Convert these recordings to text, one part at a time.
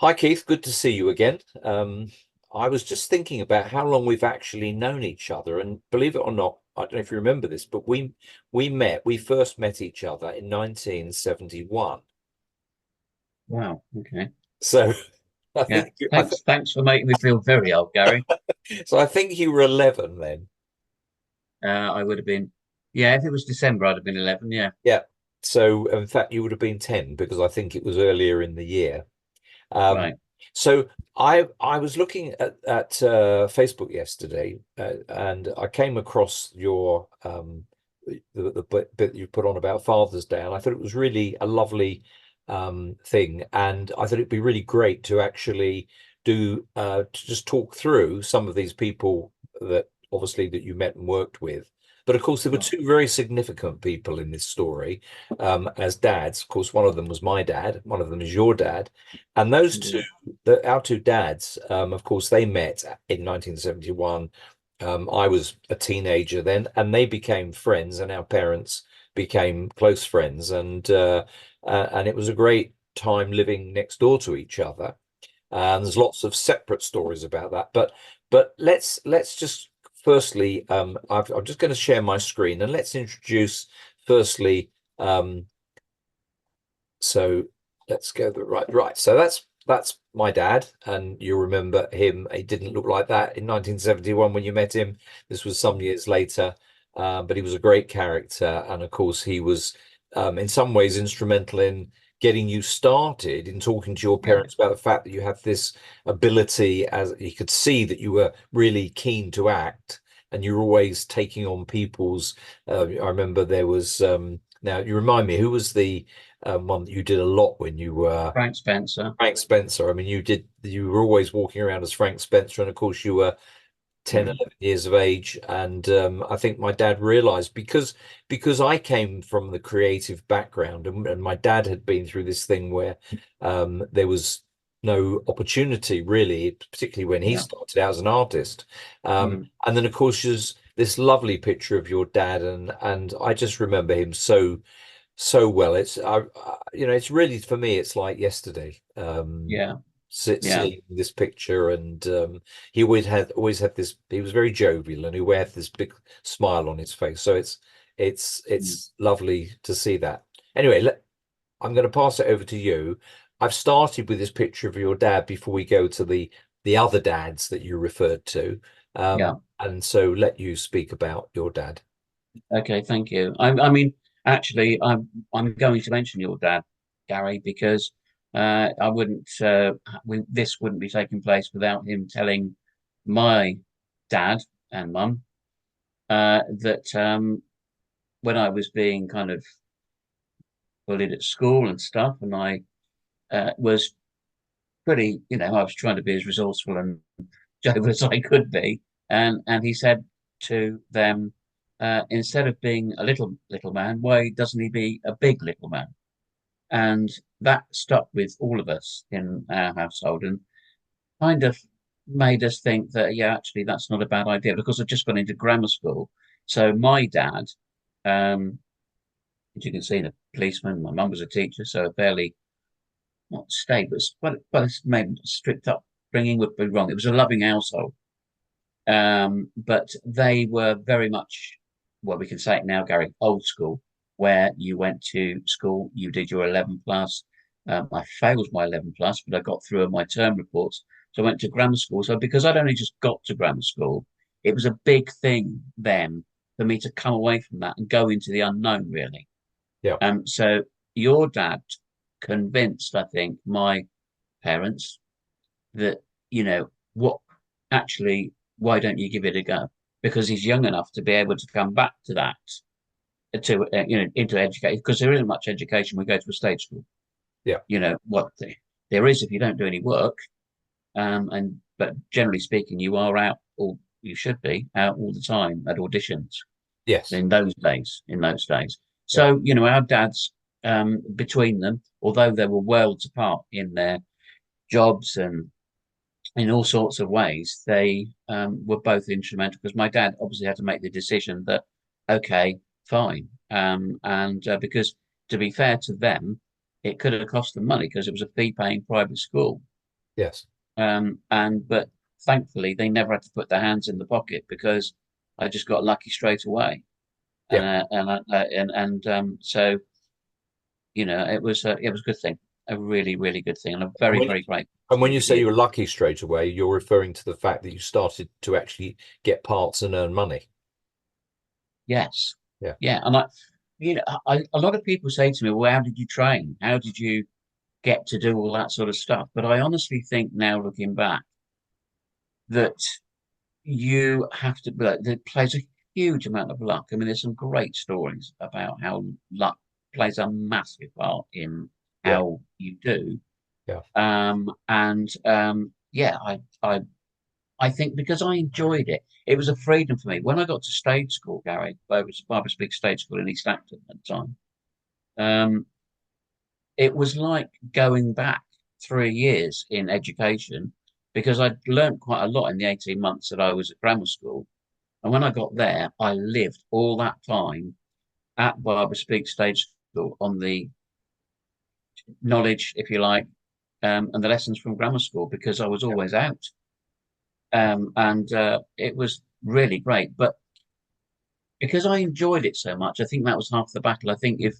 Hi Keith, good to see you again. I was just thinking about how long we've actually known each other, and believe it or not, I don't know if you remember this, but we first met each other in 1971. Wow. Okay. So I Yeah. think Thanks for making me feel very old, Gary. I think you were 11 then. I would have been, yeah, if it was December, I'd have been 11. Yeah. Yeah. So in fact, you would have been 10 because I think it was earlier in the year. Um, Right. so I was looking at Facebook yesterday, and I came across your the bit you put on about Father's Day, and I thought it was really a lovely thing, and I thought it'd be really great to actually do to just talk through some of these people that obviously that you met and worked with. But of course, there were Right. two very significant people in this story as dads. Of course, one of them was my dad, one of them is your dad. And those two, Indeed. our two dads, of course, they met in 1971. I was a teenager then, and they became friends, and our parents became close friends, and it was a great time living next door to each other. And there's lots of separate stories about that, but let's just firstly, I'm just going to share my screen, and let's introduce firstly. So let's go right. So that's my dad, and you remember him. He didn't look like that in 1971 when you met him. This was some years later, but he was a great character, and of course he was in some ways instrumental in getting you started in talking to your Yeah. parents about the fact that you have this ability, as you could see that you were really keen to act. And you're always taking on people's. I remember there was. Now you remind me who was the one that you did a lot when you were Frank Spencer. Frank Spencer. I mean, you were always walking around as Frank Spencer, and of course you were 10, Mm. 11 years of age. And I think my dad realized because I came from the creative background, and my dad had been through this thing where there was no opportunity really, particularly when he Yeah. started out as an artist. Mm. And then of course there's this lovely picture of your dad, and I just remember him so well. It's really for me. It's like yesterday. Yeah. Yeah. Seeing this picture, and he always had this. He was very jovial, and he always had this big smile on his face. So it's Mm. it's lovely to see that. Anyway, I'm going to pass it over to you. I've started with this picture of your dad before we go to the other dads that you referred to, Yeah. and so let you speak about your dad. Okay. Thank you. I mean, actually, I'm going to mention your dad, Gary, because I wouldn't. This wouldn't be taking place without him telling my dad and mum that when I was being kind of bullied at school and stuff, and I was pretty, I was trying to be as resourceful and jovial as I could be, and he said to them, instead of being a little man, why doesn't he be a big little man? And that stuck with all of us in our household, and kind of made us think that yeah, actually, that's not a bad idea because I'd just gone into grammar school. So my dad, um, as you can see, a policeman. My mum was a teacher, so a fairly not state, but maybe strict upbringing would be wrong. It was a loving household, but they were very much, well, we can say it now, Gary, old school, where you went to school, you did your 11 plus. I failed my 11 plus, but I got through my term reports. So I went to grammar school. So because I'd only just got to grammar school, it was a big thing then for me to come away from that and go into the unknown, really. Yeah. So your dad convinced, I think, my parents that, what actually, why don't you give it a go? Because he's young enough to be able to come back to that, into education, because there isn't much education. We go to a state school, Yeah. what there is if you don't do any work. But generally speaking, you are out, or you should be out all the time at auditions Yes. in those days. Yeah. So, our dads, between them, although they were worlds apart in their jobs and in all sorts of ways, they were both instrumental because my dad obviously had to make the decision that, okay, fine. And because to be fair to them, it could have cost them money because it was a fee paying private school. Yes. And but thankfully they never had to put their hands in the pocket because I just got lucky straight away. Yeah. So it was a good thing, a really really good thing, and I'm And very when, very grateful and to when you you for say you. you're lucky straight away, you're referring to the fact that you started to actually get parts and earn money. Yes, Yeah. yeah, and a lot of people say to me, "Well, how did you train? How did you get to do all that sort of stuff?" But I honestly think now, looking back, that you have to like there plays a huge amount of luck. I mean, there's some great stories about how luck plays a massive part in Yeah. how you do. Yeah. Yeah, I think because I enjoyed it, it was a freedom for me. When I got to stage school, Gary, I was Barbara Speak Stage School in East Acton at the time. Um, it was like going back 3 years in education because I'd learned quite a lot in the 18 months that I was at grammar school. And when I got there, I lived all that time at Barbara Speak Stage School on the knowledge, if you like, and the lessons from grammar school because I was Yeah. always out. And it was really great. But because I enjoyed it so much, I think that was half the battle. I think if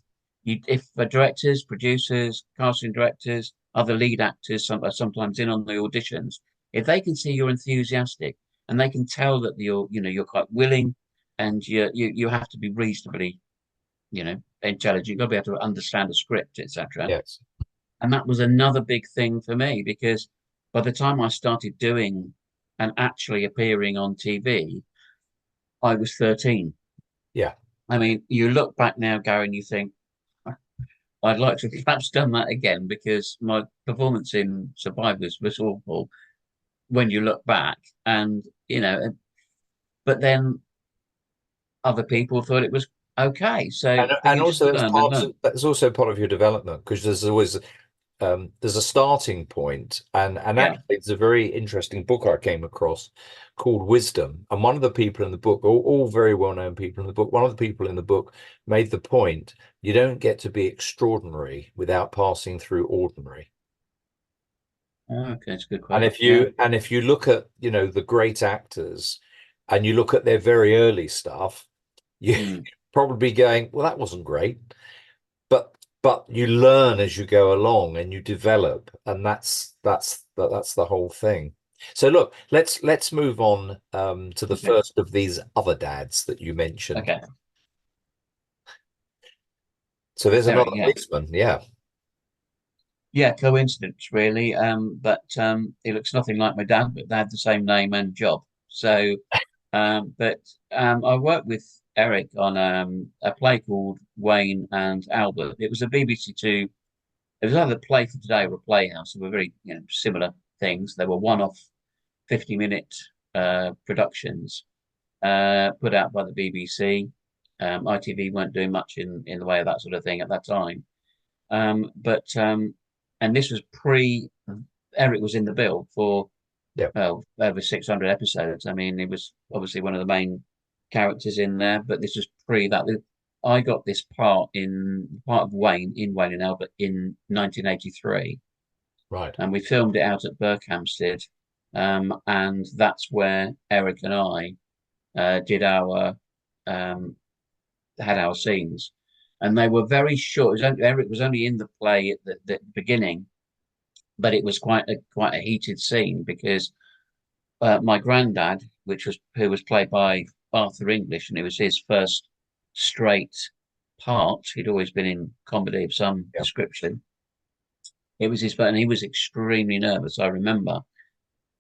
the directors, producers, casting directors, other lead actors are sometimes in on the auditions, if they can see you're enthusiastic and they can tell that you're quite willing, and you have to be reasonably, intelligent. You've got to be able to understand a script, etc. Yes. And that was another big thing for me because by the time I started doing and actually appearing on TV, I was 13. Yeah. I mean, you look back now, Gary, and you think, I'd like to have perhaps done that again because my performance in Survivors was awful when you look back. And, but then other people thought it was okay. But And you just also learn and learn. that's also part of your development because there's a starting point, and Yeah. actually it's a very interesting book I came across called Wisdom, and one of the people in the book, all very well-known people in the book, one of the people in the book made the point you don't get to be extraordinary without passing through ordinary. Oh, okay, it's a good And quote. Yeah. if you look at, the great actors and you look at their very early stuff, you Mm. probably going, well, that wasn't great. But you learn as you go along and you develop, and that's the whole thing. So look, let's move on to the Okay. first of these other dads that you mentioned. Okay. So there's Eric, another yeah. policeman, yeah. Yeah, coincidence really. But he looks nothing like my dad, but they had the same name and job. So but I worked with Eric on a play called Wayne and Albert. It was a BBC Two. It was either Play for Today or a Playhouse. They were very, similar things. They were one-off 50-minute productions put out by the BBC. ITV weren't doing much in the way of that sort of thing at that time. And this was pre Eric was in the bill for Yeah. over 600 episodes. I mean, he was obviously one of the main characters in there, but this was pre that. I got this part of Wayne in Wayne and Albert in 1983, Right. and we filmed it out at Berkhamsted, and that's where Eric and I did our had our scenes, and they were very short. Eric was only in the play at the beginning, but it was quite a heated scene because my granddad, who was played by Arthur English, and it was his first straight part. He'd always been in comedy of some Yeah. description. It was his first, and he was extremely nervous. I remember.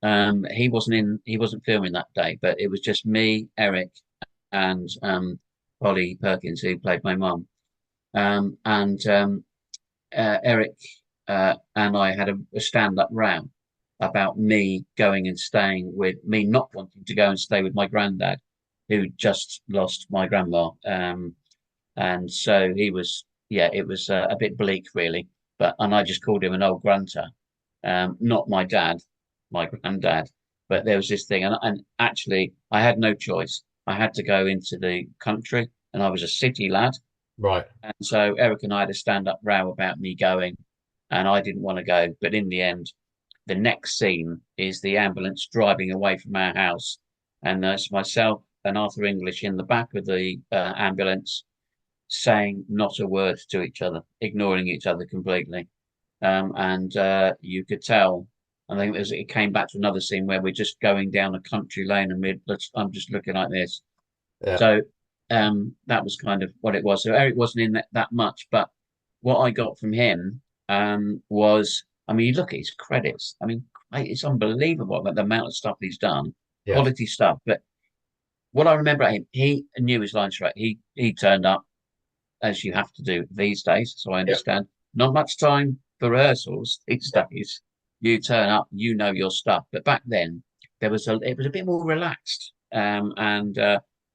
He wasn't filming that day, but it was just me, Eric, and Polly Perkins, who played my mum. And Eric and I had a stand-up row about me going and staying with me not wanting to go and stay with my granddad, who just lost my grandma. And so he was, yeah, it was a bit bleak, really. And I just called him an old grunter, not my dad, my granddad. But there was this thing, and actually, I had no choice. I had to go into the country, and I was a city lad. Right. And so Eric and I had a stand-up row about me going, and I didn't want to go. But in the end, the next scene is the ambulance driving away from our house, and there's myself and Arthur English in the back of the ambulance, saying not a word to each other, ignoring each other completely. And you could tell. I think it came back to another scene where we're just going down a country lane, and I'm just looking like this. Yeah. So that was kind of what it was. So Eric wasn't in that much, but what I got from him was, I mean, you look at his credits. I mean, it's unbelievable the amount of stuff he's done, Yeah. quality stuff. But what I remember about him, he knew his lines right. He turned up as you have to do these days. So I Yeah. understand. Not much time for rehearsals these days. You turn up, you know your stuff. But back then, it was a bit more relaxed, and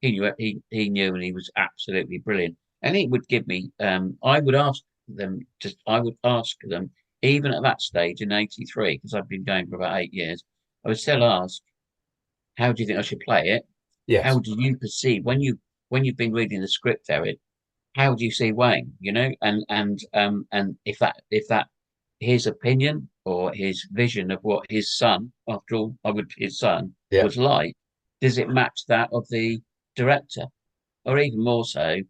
he knew it. He knew, and he was absolutely brilliant. And he would give me. I would ask them even at that stage in '83, because I've been going for about 8 years. I would still ask, "How do you think I should play it? How Yes. do you perceive when you've been reading the script, Eric? How do you see Wayne? You know, and if that his opinion or his vision of what his son, after all, I would his son Yeah. was like, does it match that of the director, or even more so?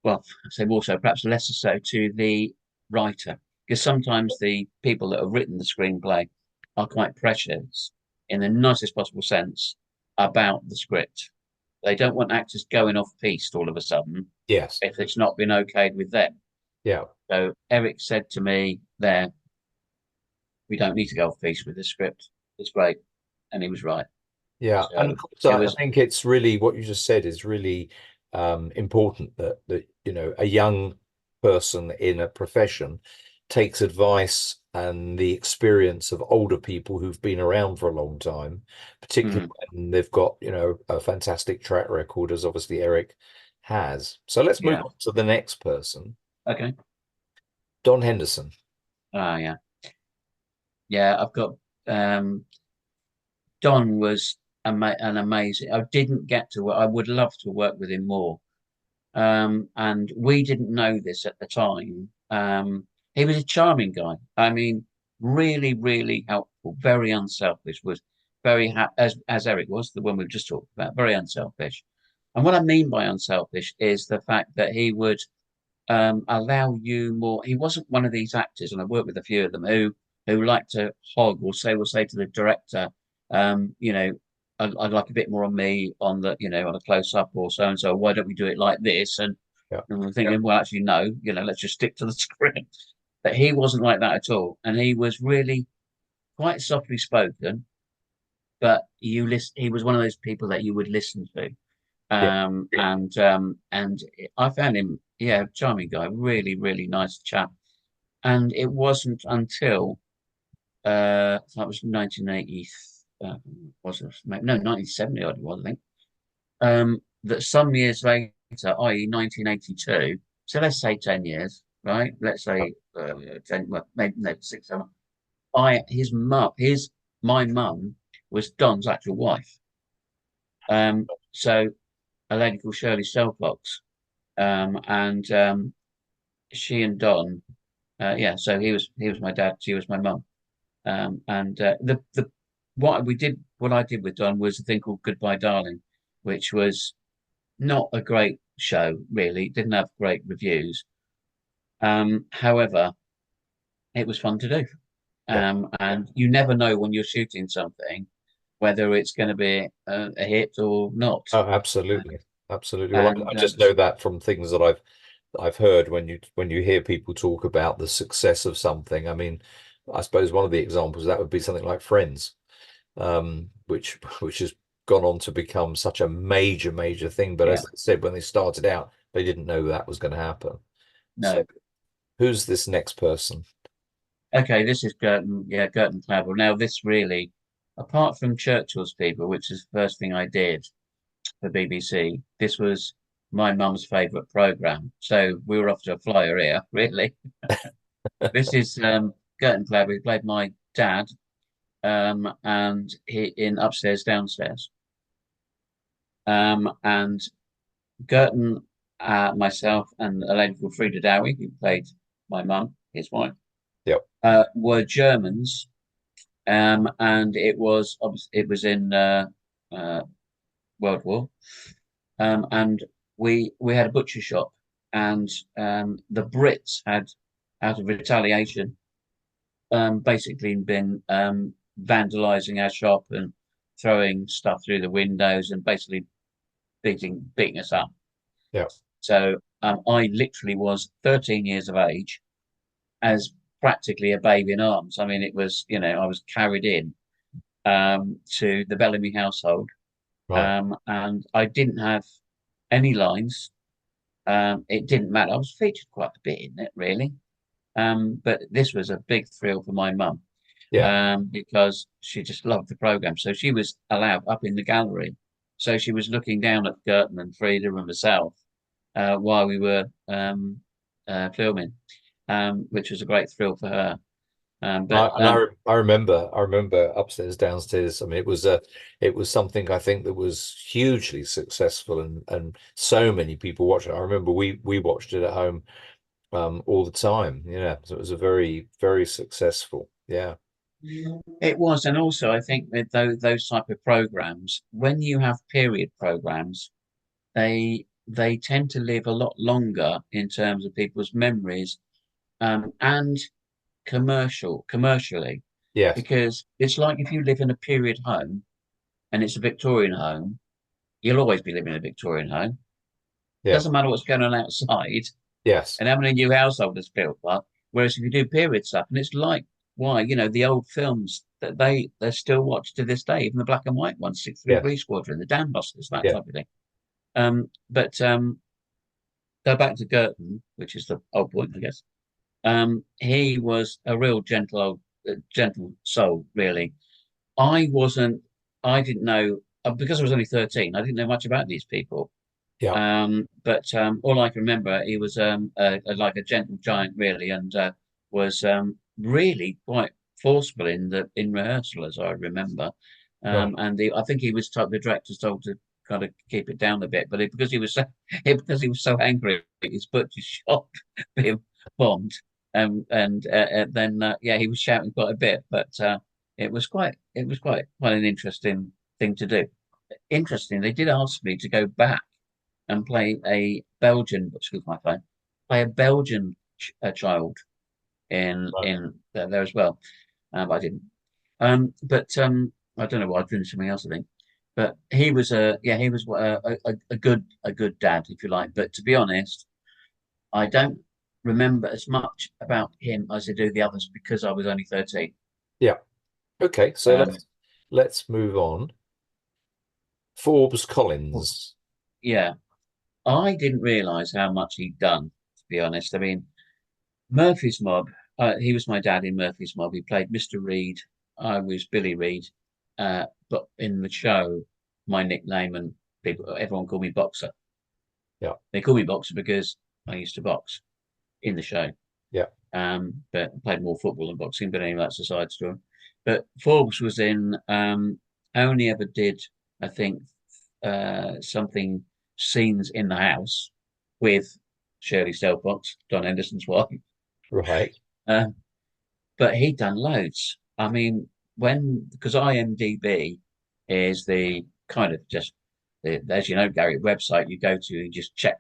Well, I say more so, perhaps less so to the writer, because sometimes the people that have written the screenplay are quite precious in the nicest possible sense about the script. They don't want actors going off piste all of a sudden Yes. if it's not been okayed with them. Yeah. So Eric said to me there, we don't need to go off piste with this script. It's great. And he was right. Yeah. And So of course, it I was, think it's really what you just said is really important that a young person in a profession takes advice and the experience of older people who've been around for a long time, particularly mm, when they've got, a fantastic track record, as obviously Eric has. So let's move yeah. on to the next person, Okay. Don Henderson. Ah, yeah. Yeah. I've got, um, Don was an amazing, I didn't get to, I would love to work with him more. And we didn't know this at the time. He was a charming guy. I mean, really, really helpful, very unselfish, was very as Eric was, the one we've just talked about, very unselfish. And what I mean by unselfish is the fact that he would allow you more. He wasn't one of these actors, and I've worked with a few of them who like to hog or say to the director, you know, I'd like a bit more on me on the, on a close up or so and so. Why don't we do it like this? Yeah. And we're thinking, well, actually, no, let's just stick to the script. But he wasn't like that at all, and he was really quite softly spoken. But he was one of those people that you would listen to. Yeah. And I found him, yeah, charming guy, really, really nice chap. And it wasn't until that was 1980, was it? No, 1970, I think. That some years later, i.e., 1982. So let's say 10 years, right? Let's say 10, well, maybe no, 6, 7. My mum was Don's actual wife. So a lady called Shirley Selfox, and she and Don, yeah. So he was my dad, she was my mum, and the what I did with Don was a thing called Goodbye Darling, which was not a great show really. It didn't have great reviews. However, it was fun to do, Yeah. and you never know when you're shooting something whether it's going to be a hit or not. Oh, absolutely. Absolutely. Well, I And just know that from things that I've heard when you hear people talk about the success of something. I mean, I suppose one of the examples of that would be something like Friends, which has gone on to become such a major, major thing. But yeah, as I said, when they started out, they didn't know that was going to happen. So no. who's this next person? Okay, this is Gertan, yeah, Gertan Klauber. Now, this really, apart from Churchill's People, which is the first thing I did for BBC, this was my mum's favourite programme. So we were off to a flyer here, really. This is Gertan Klauber. He played my dad, and he in Upstairs, Downstairs. And Gertan, myself, and a lady called Frida Dowie, who played my mum, his wife, Yep. were Germans And it was in uh, World War, and we had a butcher shop, and the Brits had, out of retaliation, basically been vandalizing our shop and throwing stuff through the windows and basically beating us up. Yeah. So I literally was 13 years of age as practically a baby in arms. I mean, it was, I was carried in to the Bellamy household, Right. and I didn't have any lines. It didn't matter. I was featured quite a bit in it, really. But this was a big thrill for my mum, Yeah. because she just loved the program. So she was allowed up in the gallery. So she was looking down at Gertan and Frida and myself while we were filming, which was a great thrill for her. I, But and I remember upstairs, downstairs. I mean, it was something I think that was hugely successful, and so many people watched it. I remember we watched it at home all the time. Yeah, so it was a very, very successful. Yeah. it was, and also I think with those type of programs, when you have period programs, they tend to live a lot longer in terms of people's memories, and commercially, Yes. because it's like if you live in a period home and it's a Victorian home, you'll always be living in a Victorian home. Yeah. Doesn't matter what's going on outside Yes. and how many new household built up. Whereas if you do period stuff, and it's like why, the old films that they're still watched to this day, even the black and white ones, Yes. 633 Squadron, the Dam Busters, that Yeah. type of thing. But go back to Gertan, which is the old point, I guess. He was a real gentle soul, really. I wasn't, I didn't know, because I was only 13, I didn't know much about these people. Yeah. But all I can remember, he was like a gentle giant, really, and was really quite forceful in rehearsal, as I remember. Right. I think he was told, the director's told to kind of keep it down a bit, but because he was so because he was so angry, his butcher's shop being bombed, and then yeah, he was shouting quite a bit, but it was quite an interesting thing to do. Interesting, they did ask me to go back and play a Belgian, excuse my phone, play a Belgian child Right. in there as well, but I didn't. But I don't know why I was doing something else. I think, but he was he was a good dad, if you like. But to be honest, I don't remember as much about him as I do the others because I was only 13. Yeah. Okay. So Um, let's move on. Forbes Collins. yeah, I didn't realise how much he'd done. To be honest, I mean, Murphy's Mob. He was my dad in Murphy's Mob. He played Mr. Reed. I was Billy Reed. But in the show, my nickname and everyone called me Boxer. Yeah. They call me Boxer because I used to box in the show. Yeah. But I played more football than boxing. But anyway, that's a side story. But Forbes was in. Only ever did, I think, something scenes in the house with Shirley Stelfox, Don Henderson's wife. Right. Uh, but he'd done loads. I mean, because IMDb is the kind of just, as you know, Gary, website you go to and just check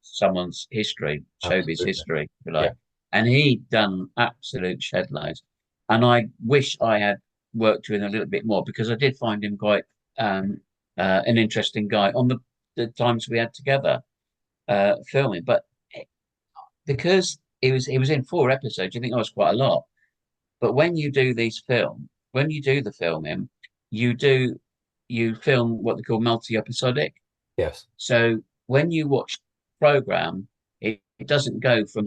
someone's history, showbiz Absolutely. history, if you Yeah. like. And he'd done absolute shed loads. And I wish I had worked with him a little bit more because I did find him quite an interesting guy on the times we had together filming. But because he was in 4 episodes, you think that was quite a lot. But when you do the filming, you do you film what they call multi-episodic. Yes. So when you watch the program, it doesn't go from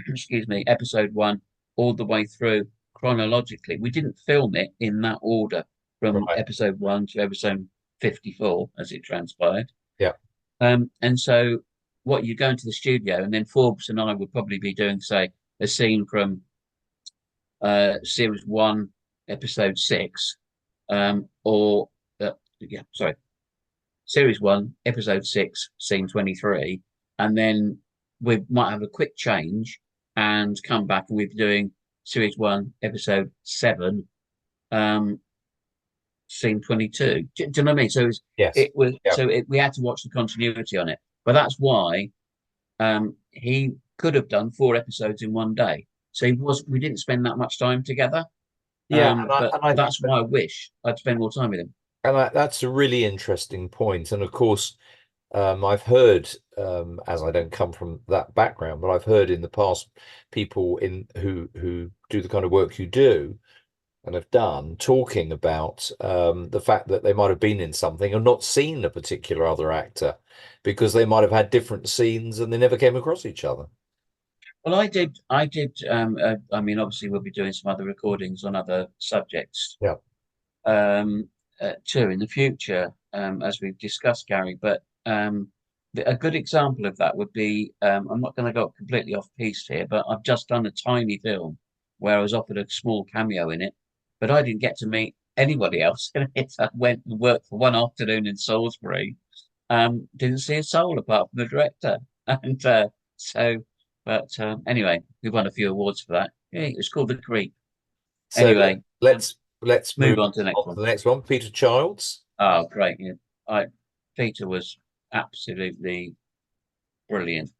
excuse me, episode one all the way through chronologically. We didn't film it in that order from Right. episode one to episode 54, as it transpired. Yeah. And so what you go into the studio, and then Forbes and I would probably be doing, say, a scene from series one, episode six, or yeah, sorry, series one, episode six, scene 23, and then we might have a quick change and come back and we're doing series one, episode seven, um, scene 22. Do you know what I mean? So Yes. it was Yeah. so it, we had to watch the continuity on it, but that's why he could have done 4 episodes in one day. So we didn't spend that much time together. Yeah, But that's why I wish I'd spend more time with him. that's a really interesting point. And of course, I've heard, as I don't come from that background, but I've heard in the past people in who do the kind of work you do and have done talking about the fact that they might have been in something and not seen a particular other actor because they might have had different scenes and they never came across each other. Well, I did. I did. I mean, obviously, we'll be doing some other recordings on other subjects Yeah. um, too in the future, as we've discussed, Gary. But a good example of that would be I'm not going to go completely off piste here, but I've just done a tiny film where I was offered a small cameo in it, but I didn't get to meet anybody else in it. I went and worked for one afternoon in Salisbury, didn't see a soul apart from the director, and so. But anyway, we won a few awards for that. Yeah, it was called The Creep. So Anyway, let's move move on to the next on to one. the next one. Peter Childs. Oh, great. Yeah. I Peter was absolutely brilliant.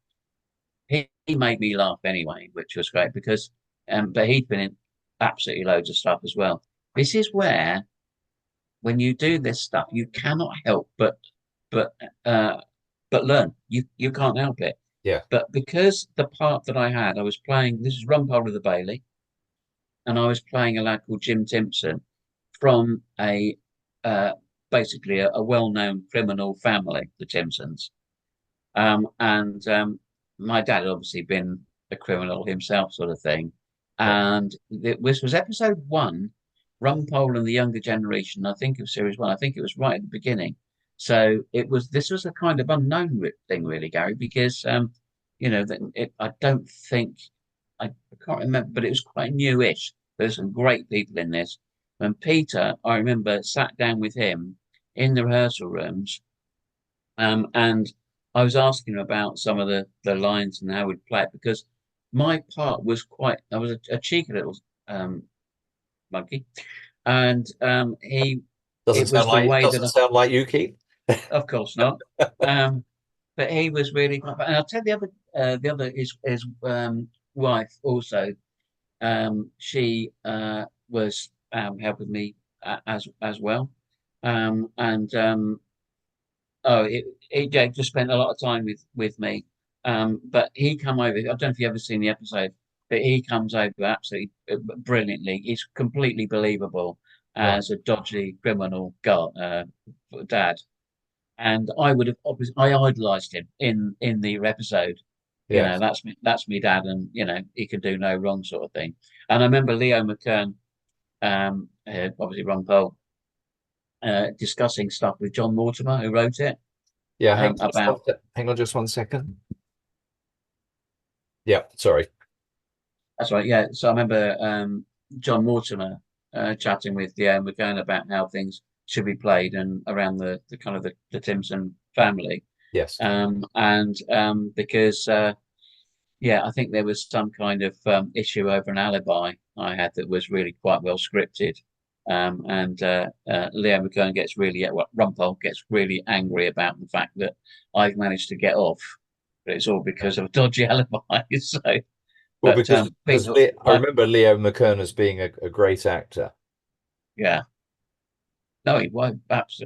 He made me laugh anyway, which was great because but he'd been in absolutely loads of stuff as well. This is where when you do this stuff, you cannot help but uh but learn. You can't help it. Yeah. But because the part that I had, I was playing this is Rumpole of the Bailey, and I was playing a lad called Jim Timpson from a uh, basically a well-known criminal family, the Timpsons. And my dad had obviously been a criminal himself, sort of thing. Yeah. And this was episode one, Rumpole and the Younger Generation. I think of series one. I think it was right at the beginning. So this was a kind of unknown thing, really, Gary, because I don't think I can't remember, but it was quite newish. There's some great people in this. And Peter, I remember, sat down with him in the rehearsal rooms, and I was asking him about some of the lines and how we'd play it because my part was I was a cheeky little um, monkey, and Doesn't it sound was the like way that, you, Keith. of course not, but he was really, and I'll tell the other his wife also. She was helping me as well, and oh, it yeah, just spent a lot of time with me. But he come over. I don't know if you ever seen the episode, but he comes over absolutely brilliantly. He's completely believable Right. as a dodgy criminal dad, and I would have obviously I idolized him in the episode. Yes. That's me dad, and he can do no wrong, sort of thing. And I remember Leo McKern, obviously Ron Poe, discussing stuff with John Mortimer, who wrote it, Yeah. about Hang on just one second. Yeah. Sorry. that's right, yeah. So I remember John Mortimer chatting with Leo McKern about how things should be played and around the kind of the Timson family, Yes. and because yeah, I think there was some kind of issue over an alibi I had that was really quite well scripted. And Leo McKern gets really, well, Rumpole gets really angry about the fact that I've managed to get off, but it's all because of a dodgy alibi. So, Well, but because Peter, I remember Leo McKern as being a great actor. yeah, no, he was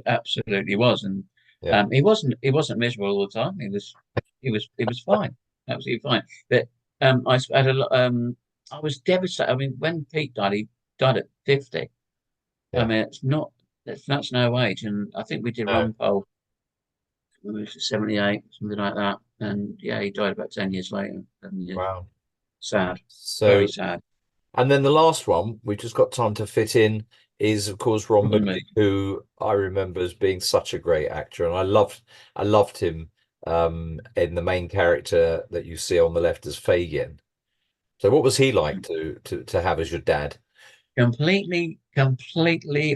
absolutely was, and Yeah. he wasn't miserable all the time. He was fine, absolutely fine. But had a I was devastated. I mean, when Pete died, he died at 50. I Yeah. mean, that's no age, and I think we did No. Rumpole when he was 78, something like that, and yeah, he died about 10 years later. 7 years. Wow. Sad, very So, sad. and then the last one we've just got time to fit in is, of course, Ron Moody, who I remember as being such a great actor, and I loved him in the main character that you see on the left as Fagin. So, what was he like to have as your dad? Completely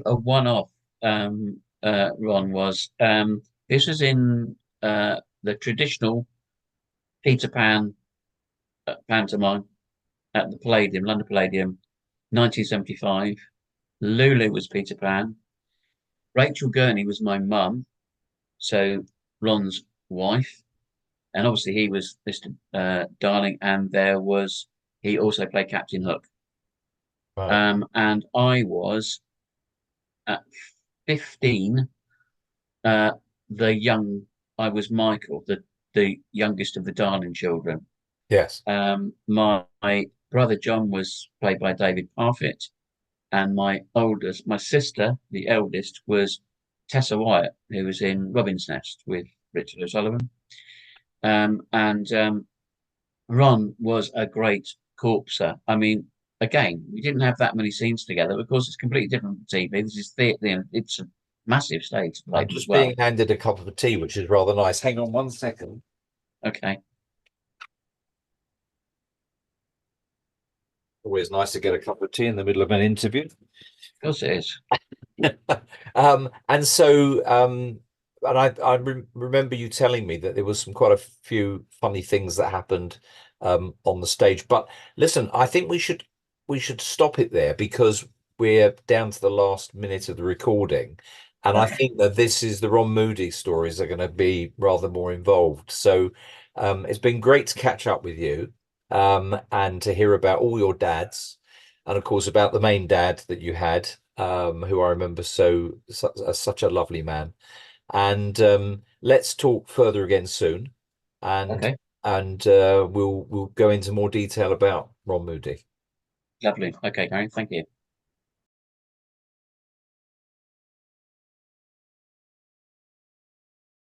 a one-off. Ron was. This was in the traditional Peter Pan pantomime at the Palladium, London Palladium, 1975. Lulu was Peter Pan. Rachel Gurney was my mum, so Ron's wife, and obviously he was Mr. Darling, and he also played Captain Hook. Right. And I was at 15, uh, the young, I was Michael, the youngest of the Darling children. Yes. My brother John was played by David Parfitt, and my sister, the eldest, was Tessa Wyatt, who was in Robin's Nest with Richard O'Sullivan. And Ron was a great corpser. I mean, again, we didn't have that many scenes together. Of course, it's completely different from TV. This is theatre, you know, it's a massive stage I'm play as just well. being handed a cup of tea, which is rather nice. Hang on 1 second. Okay, of Always nice to get a cup of tea in the middle of an interview. course it is. And so, and I remember you telling me that there was some quite a few funny things that happened on the stage. But listen, I think we should stop it there because we're down to the last minute of the recording, and I Right. think that this is the Ron Moody stories are going to be rather more involved. So, it's been great to catch up with you, and to hear about all your dads, and of course about the main dad that you had, who I remember such a lovely man. And let's talk further again soon, and Okay, we'll go into more detail about Ron Moody. lovely. Okay, Gary, thank you.